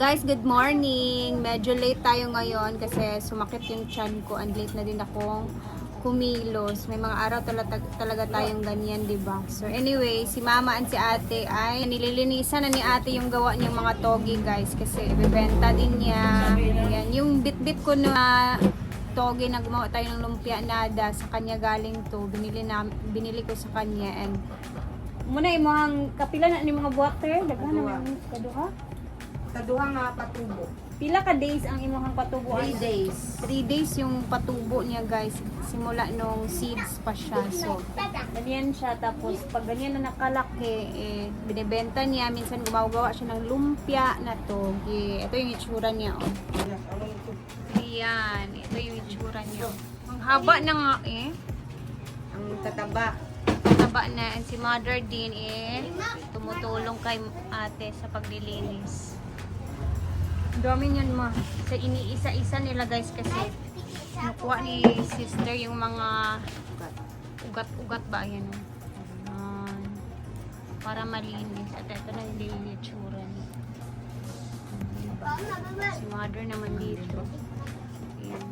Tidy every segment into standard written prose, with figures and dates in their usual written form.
Guys, good morning! Medyo late tayo ngayon kasi sumakit yung tiyan ko and late na din akong kumilos. May mga araw talaga tayong ganyan, di ba? So anyway, si mama and si ate ay nililinisan na ni ate yung gawa niyang mga togi, guys, kasi ibebenta din niya. Ayan, yung bit-bit ko na togi na gumawa tayo ng lumpia nada, sa kanya galing to. Binili ko sa kanya and muna imong kapila na ni mga buwakter, daghan na kaduha. Kaduha nga patubo. Pila ka days ang imong patubuan? 3 days. 3 days yung patubo niya, guys. Simula nung seeds pa siya. So, ganyan siya. Tapos, pag ganyan na nakalaki, binibenta niya. Minsan gumagawa siya ng lumpia na to. Ito yung itsura niya, oh. Ayan. Ito yung itsura niya. Ang haba na nga, eh. Ang tataba. Taba na. And si mother din, tumutulong kay ate sa paglilinis. Dami niyan ma. Sa iniisa-isa nila, guys, kasi nakuha ni sister yung mga ugat-ugat ba yan. Para malinis. At ito na yung itsura niya. Si mother naman dito. Ayan.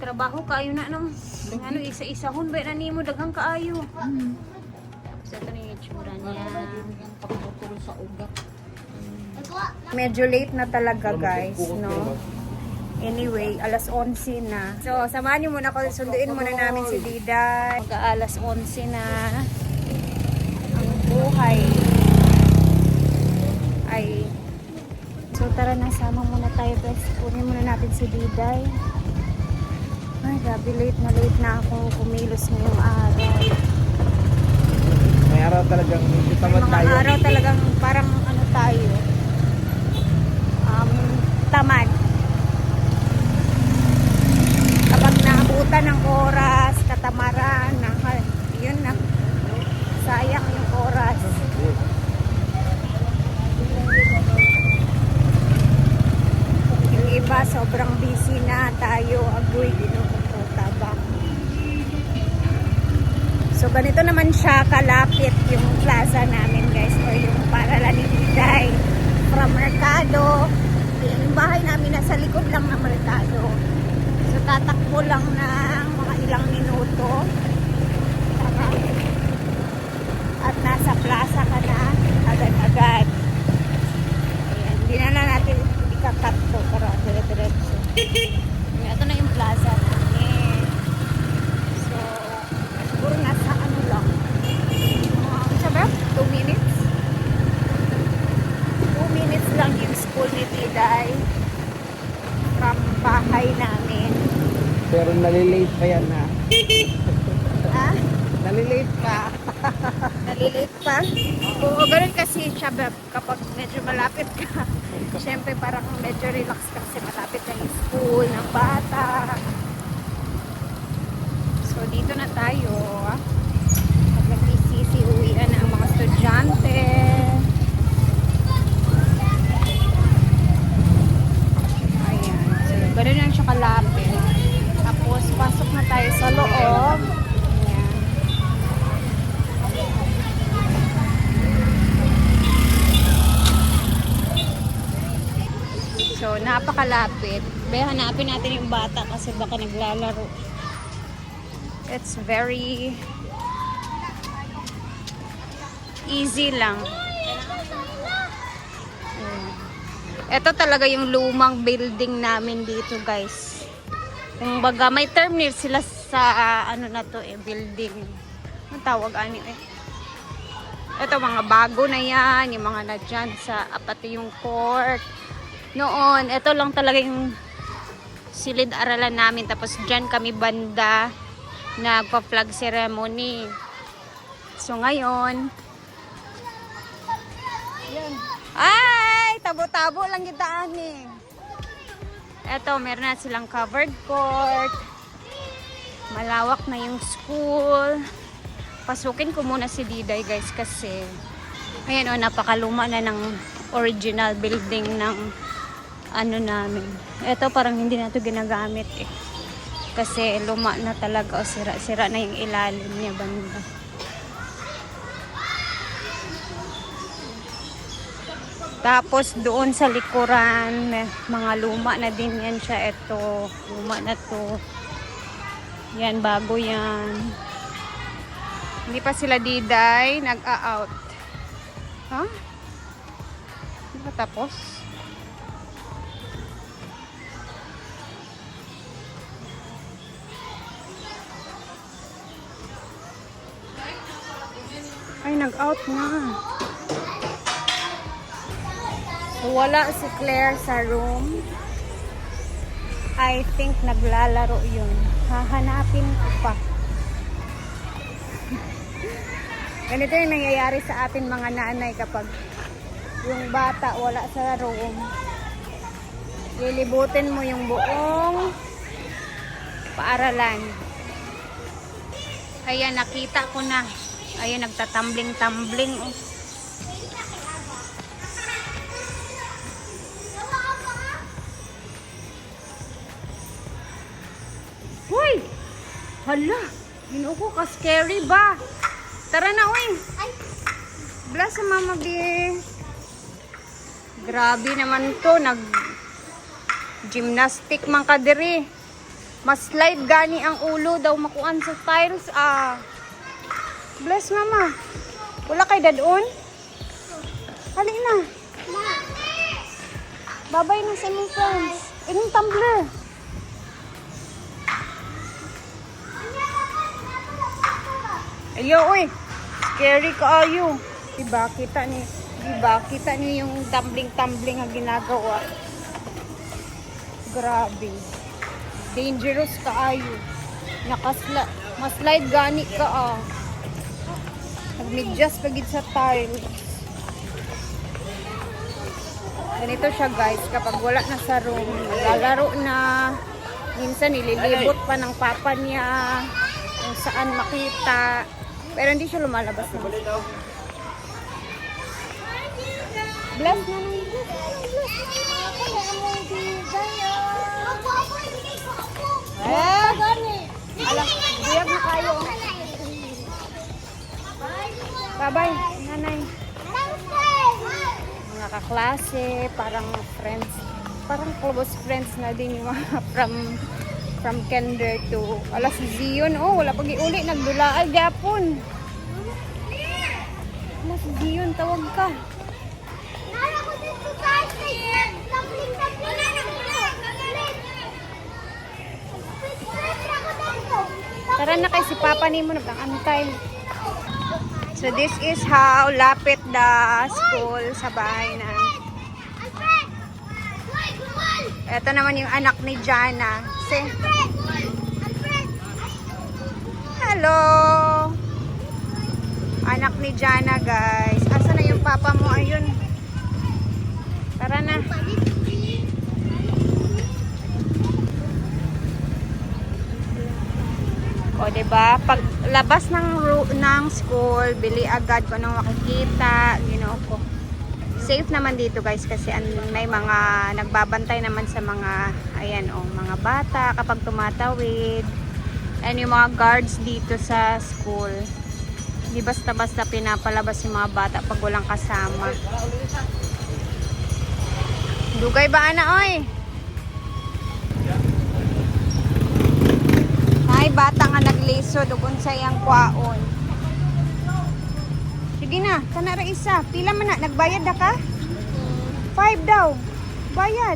Trabaho kaayo na nang ano, isa-isahon ba na nimo daghang kaayo. So ito na yung itsura niya. Pagtutulong sa ugat. Medyo late na talaga, guys, no? Anyway, alas 11 na. So, samahan niyo muna ako. Sunduin muna namin si Diday. Mag-alas 11 na. Ang buhay ay... So, tara na. Sama muna tayo, guys. Kunin muna natin si Diday. Ay, grabe. Late na ako kumilos ngayong araw. May araw talagang tamad Mga tayo. araw talagang parang ano tayo. Tamad. Kapag naabutan ng oras, katamaran, yun na. Sayang yung oras. Yung iba, sobrang busy na tayo. Agoy, ginukuta ba? So, ganito naman siya kalapit yung plaza namin, guys. Or yung paralan ni Diday. From Mercado. Yung bahay namin nasa likod lang ng Mercado. So, tatakbo lang ng mga ilang minuto. At nasa plaza ka na agad-agad. Ayan. Hindi na natin ikakat to para dire-diretso. Ito na yung plaza namin. So, siguro nasa ano lang. Sabi? 2 minutes? 2 minutes lang yung school ni Diday from bahay namin. Pero nalilate pa yan na. Ha? Nalilate pa. Nalilate pa? Oo, ganun kasi siya kapag medyo malapit ka. Siyempre parang medyo relax ka kasi malapit na yung school ng bata. So dito na tayo. Pag nag-PCC, uwian na ang mga estudyante. Ayan. So ganun lang siya kalapit. Tapos pasok na tayo sa loob. Ayan. So, napakalapit. Hanapin natin yung bata kasi baka naglalaro. It's very easy lang. Ito talaga yung lumang building namin dito, guys. Kung baga, may term nila sila sa ano na to building. Ang tawag ano Ito, mga bago na yan. Yung mga na dyan sa pati yung court. Noon, ito lang talaga yung silid-aralan namin. Tapos dyan kami banda nagpa-flag ceremony. So ngayon, yan. Ay! Tabo-tabo lang gitaan eh. Ito, meron na silang covered court. Malawak na yung school. Pasukin ko muna si Diday, guys, kasi ayan o, napakaluma na ng original building ng ano namin. Ito parang hindi na ito ginagamit eh. Kasi luma na talaga o sira-sira na yung ilalim niya banda. Tapos doon sa likuran, may mga luma na din yan siya. Ito, luma na to. Yan, bago yan. Hindi pa sila diday, nag-a-out. Ha? Hindi pa tapos? Ay, nag-out na. So, wala si Claire sa room. I think naglalaro yun. Hahanapin ko pa. Ganito yung nangyayari sa atin mga nanay kapag yung bata wala sa room. Lilibutin mo yung buong paaralan. Ayan, nakita ko na. Ayan, nagtatambling-tambling. Oh. Hoy! Hala! Ginuko ka, scary ba? Tara na, uy! Bless sa mama, be. Grabe naman to. Nag-gymnastic man ka diri. Mas slide gani ang ulo daw makuan sa tiles. Bless, mama. Wala kay dadon? Hali na. Babay na sa imong friends. Inyong tumbler. Ayo, uy. Scary ka ayo. Diba, kita ni yung tumbling-tumbling ang ginagawa. Grabe. Dangerous ka ayo. Maslide gani ka Nagmedyas pagid sa tiles. Ganito siya guys, kapag wala na sa room, naglalaro na. Minsan nililibot pa ng papa niya kung saan makita. Pero hindi siya lumalabas na. Bless na lang. Alam, buyag na kayo. Bye-bye, nanay. Mga kaklase, parang friends, parang close friends na din yung mga from kinder to alas si Zion. Oh, wala pag-iuli, nagdulaal gyapon. Alas si Zion, tawag ka. Tara na kay si Papa nimo nag-antay. So this is how lapit the school sa bahay na. Ito naman yung anak ni Jana. Say, hello! Anak ni Jana, guys. Asa na yung papa mo? Ayun. Tara na. O, diba? Pag labas ng school, bili agad kung anong makikita. Ginoo ko. Safe naman dito guys kasi may mga nagbabantay naman sa mga ayan mga bata kapag tumatawid. And yung mga guards dito sa school. Hindi basta-basta pinapalabas yung mga bata pag walang kasama. Dugay ba ana oy? Ay bata nga nagliso dugon sa iyang kwaon. Sige na, kana ra isa. Pila man na, nagbayad na ka? 5 daw. Bayad.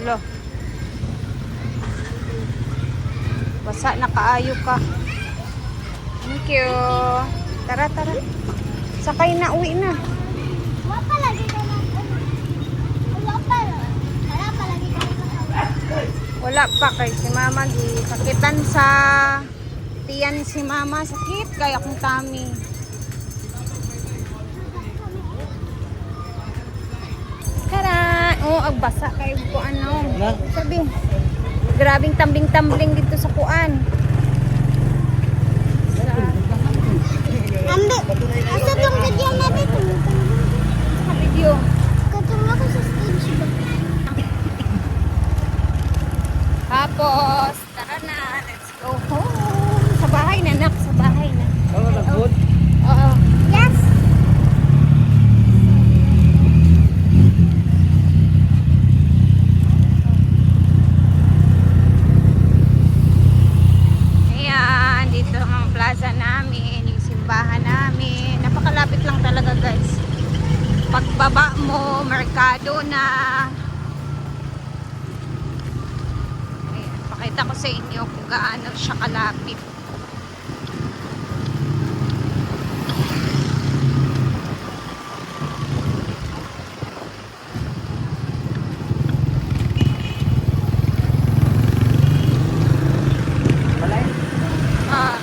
Lo. Basa na kaayo ka. Thank you. Tara, tara. Sakay na, uwi na. Wala pa lagi ka na. Wala pa lagi ka na. Wala pa kay si mama. Sakitan sa tiyan si mama. Sakit kaya akong tummy. Tara! Oh, agbasa kayo ko ano. Sabi, grabing tambling-tambling dito sa kuan. Ambi, asa tong video na dito? Sa video. Katong ako sa stage ba? Tapos, tara na. Let's go home. Sa bahay na, nak. Sa bahay na. Ano na good? Oo. Yes. Pagbaba mo, merkado na. Ayan, pakita ko sa inyo kung gaano siya kalapit. Balay? Ah.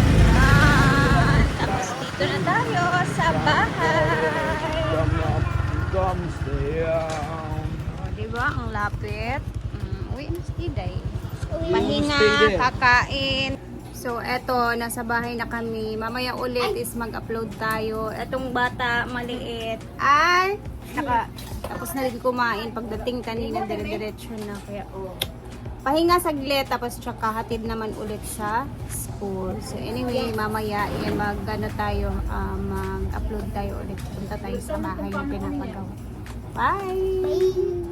Ayan. Tapos dito na tayo sa bahay. Comes down. O, diba? Ang lapit. Uwi na si Diday. Uy. Pahinga, Stay there. kakain. So, eto, nasa bahay na kami. Mamaya ulit is mag-upload tayo. Etong bata, maliit, ay, tapos na rin kumain. Pagdating kanina, dire-diretso na. Kaya, pahinga saglit, tapos tsaka hatid naman ulit sa school. So, anyway, mamaya, tayo, mag-upload tayo ulit. Punta tayo sa bahay na pinapagawa. Bye! Bye.